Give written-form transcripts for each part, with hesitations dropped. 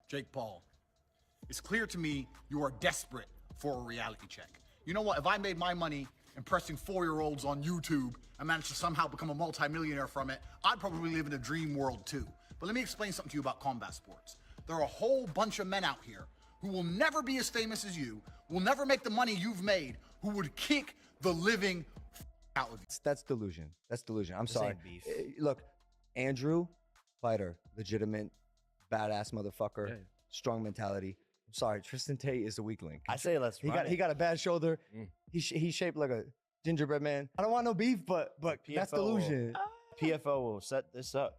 Jake Paul, it's clear to me you are desperate for a reality check. You know what? If I made my money impressing 4-year-olds on YouTube and managed to somehow become a multimillionaire from it, I'd probably live in a dream world too. But let me explain something to you about combat sports. There are a whole bunch of men out here who will never be as famous as you, will never make the money you've made, who would kick the living out of you. That's delusion. That's delusion. I'm sorry. Look, Andrew, fighter, legitimate, badass motherfucker, strong mentality. I'm sorry, Tristan Tate is a weak link. I say let's run He got a bad shoulder. He's shaped like a gingerbread man. I don't want no beef, but that's delusion. PFO will set this up.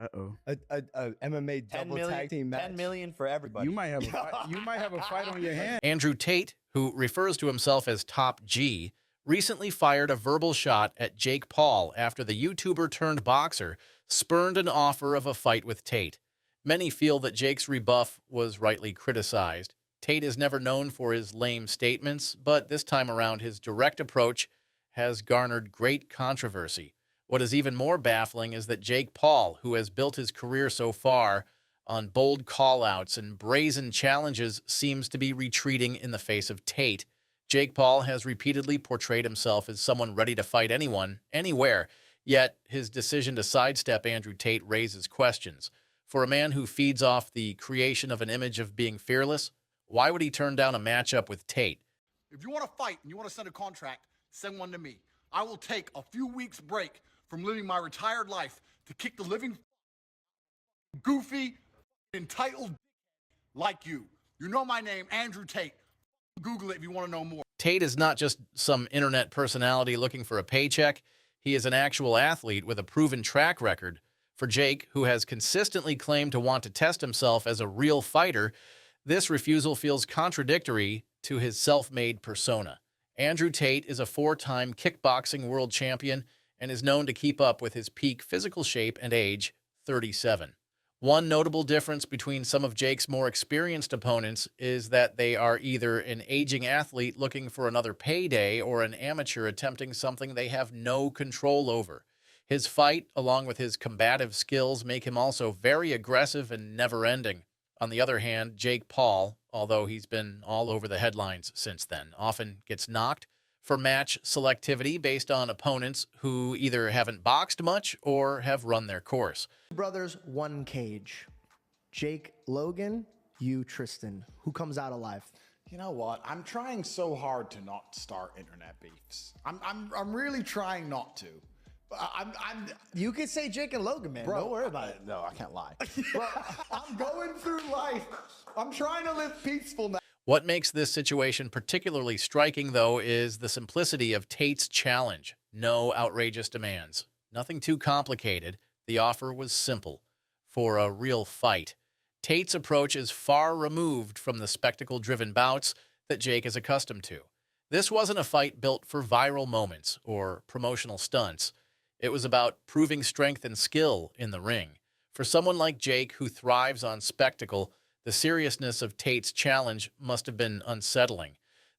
Uh-oh. A MMA double tag team match. 10 million for everybody. You might have a fight, you might have a fight on your hands. Andrew Tate, who refers to himself as Top G, recently fired a verbal shot at Jake Paul after the YouTuber turned boxer spurned an offer of a fight with Tate. Many feel that Jake's rebuff was rightly criticized. Tate is never known for his lame statements, but this time around his direct approach has garnered great controversy. What is even more baffling is that Jake Paul, who has built his career so far on bold call-outs and brazen challenges, seems to be retreating in the face of Tate. Jake Paul has repeatedly portrayed himself as someone ready to fight anyone, anywhere, yet his decision to sidestep Andrew Tate raises questions. For a man who feeds off the creation of an image of being fearless, why would he turn down a matchup with Tate? If you want to fight and you want to send a contract, send one to me. I will take a few weeks break from living my retired life to kick the living goofy, entitled like you. You know my name, Andrew Tate. Google it if you want to know more. Tate is not just some internet personality looking for a paycheck. He is an actual athlete with a proven track record. For Jake, who has consistently claimed to want to test himself as a real fighter, this refusal feels contradictory to his self-made persona. Andrew Tate is a 4-time kickboxing world champion and is known to keep up with his peak physical shape and age, 37. One notable difference between some of Jake's more experienced opponents is that they are either an aging athlete looking for another payday or an amateur attempting something they have no control over. His fight, along with his combative skills, make him also very aggressive and never-ending. On the other hand, Jake Paul, although he's been all over the headlines since then, often gets knocked for match selectivity based on opponents who either haven't boxed much or have run their course. Brothers, one cage. Jake Logan, you Tristan. Who comes out alive? You know what? I'm trying so hard to not start internet beefs. I'm really trying not to. You could say Jake and Logan, man. Bro, don't worry about it. No, I can't lie. Bro, I'm going through life. I'm trying to live peaceful now. What makes this situation particularly striking, though, is the simplicity of Tate's challenge. No outrageous demands. Nothing too complicated. The offer was simple. For a real fight. Tate's approach is far removed from the spectacle-driven bouts that Jake is accustomed to. This wasn't a fight built for viral moments or promotional stunts. It was about proving strength and skill in the ring. For someone like Jake, who thrives on spectacle, the seriousness of Tate's challenge must have been unsettling.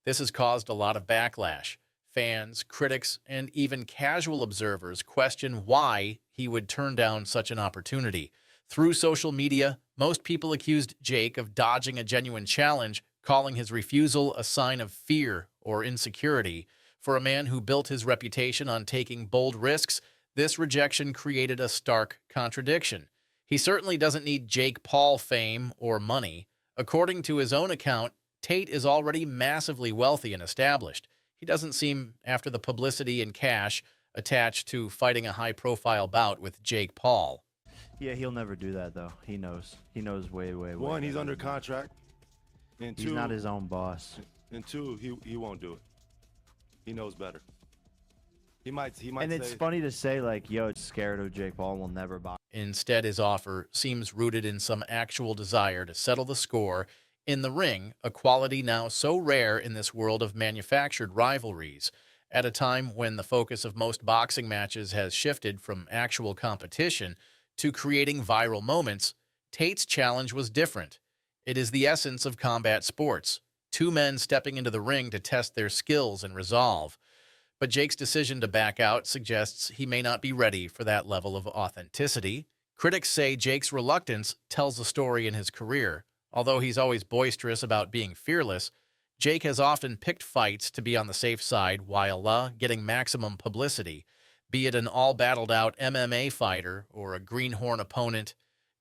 This has caused a lot of backlash. Fans, critics, and even casual observers question why he would turn down such an opportunity. Through social media, most people accused Jake of dodging a genuine challenge, calling his refusal a sign of fear or insecurity. For a man who built his reputation on taking bold risks, this rejection created a stark contradiction. He certainly doesn't need Jake Paul fame or money. According to his own account, Tate is already massively wealthy and established. He doesn't seem after the publicity and cash attached to fighting a high-profile bout with Jake Paul. Yeah, he'll never do that, though. He knows. He knows way. One, he's under contract. And he's two, not his own boss. And two, he won't do it. He knows better. He might and it's funny to say, like, yo, it's scared of Jake Paul and will never box. Instead, his offer seems rooted in some actual desire to settle the score in the ring, a quality now so rare in this world of manufactured rivalries. At a time when the focus of most boxing matches has shifted from actual competition to creating viral moments, Tate's challenge was different. It is the essence of combat sports. Two men stepping into the ring to test their skills and resolve. But Jake's decision to back out suggests he may not be ready for that level of authenticity. Critics say Jake's reluctance tells a story in his career, Although he's always boisterous about being fearless, Jake has often picked fights to be on the safe side while getting maximum publicity, be it an all-battled-out MMA fighter or a greenhorn opponent.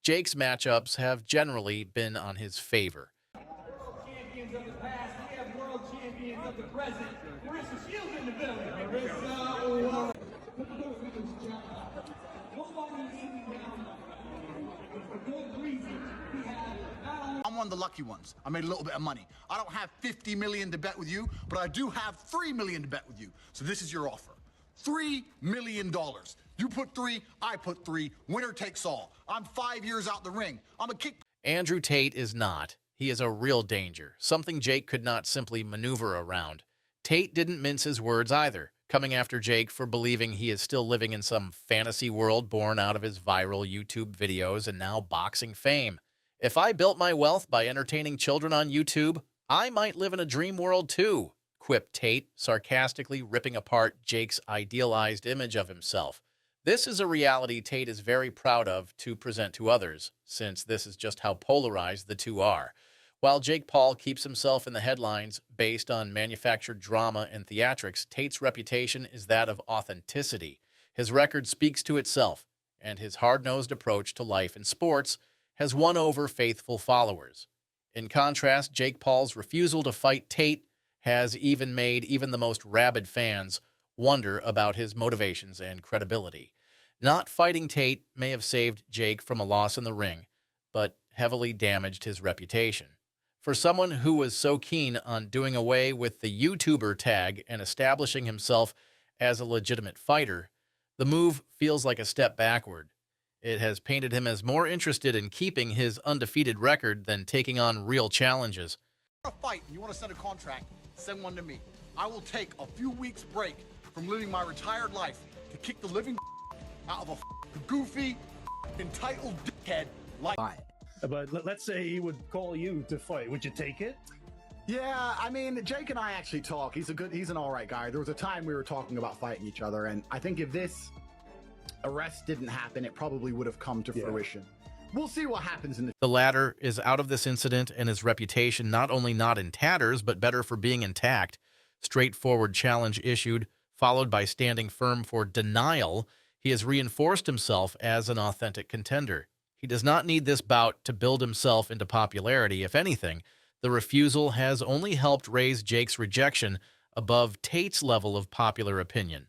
Jake's matchups have generally been on his favor. Champions of the past, we have world champions of the present. Marissa Shields in the building. Marissa, I'm one of the lucky ones. I made a little bit of money. I don't have 50 million to bet with you, but I do have 3 million to bet with you. So this is your offer. $3 million. You put 3, I put 3. Winner takes all. I'm 5 years out the ring. I'm a kick. Andrew Tate is not. He is a real danger, something Jake could not simply maneuver around. Tate didn't mince his words either, coming after Jake for believing he is still living in some fantasy world born out of his viral YouTube videos and now boxing fame. If I built my wealth by entertaining children on YouTube, I might live in a dream world too, quipped Tate, sarcastically ripping apart Jake's idealized image of himself. This is a reality Tate is very proud of to present to others, since this is just how polarized the two are. While Jake Paul keeps himself in the headlines based on manufactured drama and theatrics, Tate's reputation is that of authenticity. His record speaks to itself, and his hard-nosed approach to life and sports has won over faithful followers. In contrast, Jake Paul's refusal to fight Tate has even made even the most rabid fans wonder about his motivations and credibility. Not fighting Tate may have saved Jake from a loss in the ring, but heavily damaged his reputation. For someone who was so keen on doing away with the YouTuber tag and establishing himself as a legitimate fighter, the move feels like a step backward. It has painted him as more interested in keeping his undefeated record than taking on real challenges. If you want to fight and you want to send a contract, send one to me. I will take a few weeks break from living my retired life to kick the living out of a goofy, entitled dickhead like. But let's say he would call you to fight. Would you take it? Yeah, I mean, Jake and I actually talk. He's an all right guy. There was a time we were talking about fighting each other, and I think if this arrest didn't happen, it probably would have come to fruition. We'll see what happens in the latter is out of this incident, and his reputation not only not in tatters, but better for being intact. Straightforward challenge issued, followed by standing firm for denial. He has reinforced himself as an authentic contender. He does not need this bout to build himself into popularity. If anything, the refusal has only helped raise Jake's rejection above Tate's level of popular opinion.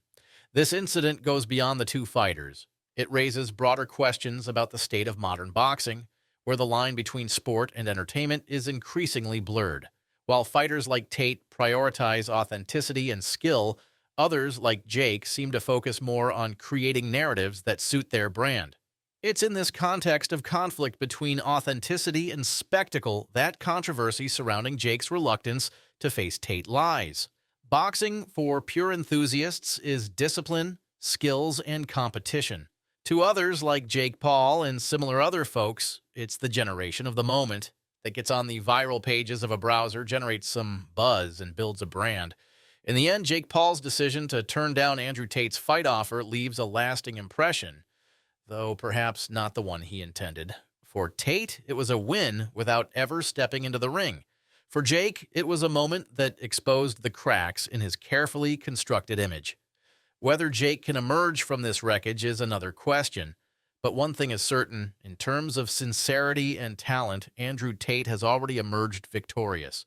This incident goes beyond the two fighters. It raises broader questions about the state of modern boxing, where the line between sport and entertainment is increasingly blurred. While fighters like Tate prioritize authenticity and skill, others like Jake seem to focus more on creating narratives that suit their brand. It's in this context of conflict between authenticity and spectacle that controversy surrounding Jake's reluctance to face Tate lies. Boxing for pure enthusiasts is discipline, skills, and competition. To others like Jake Paul and similar other folks, it's the generation of the moment that gets on the viral pages of a browser, generates some buzz, and builds a brand. In the end, Jake Paul's decision to turn down Andrew Tate's fight offer leaves a lasting impression, though perhaps not the one he intended. For Tate, it was a win without ever stepping into the ring. For Jake, it was a moment that exposed the cracks in his carefully constructed image. Whether Jake can emerge from this wreckage is another question, but one thing is certain, in terms of sincerity and talent, Andrew Tate has already emerged victorious.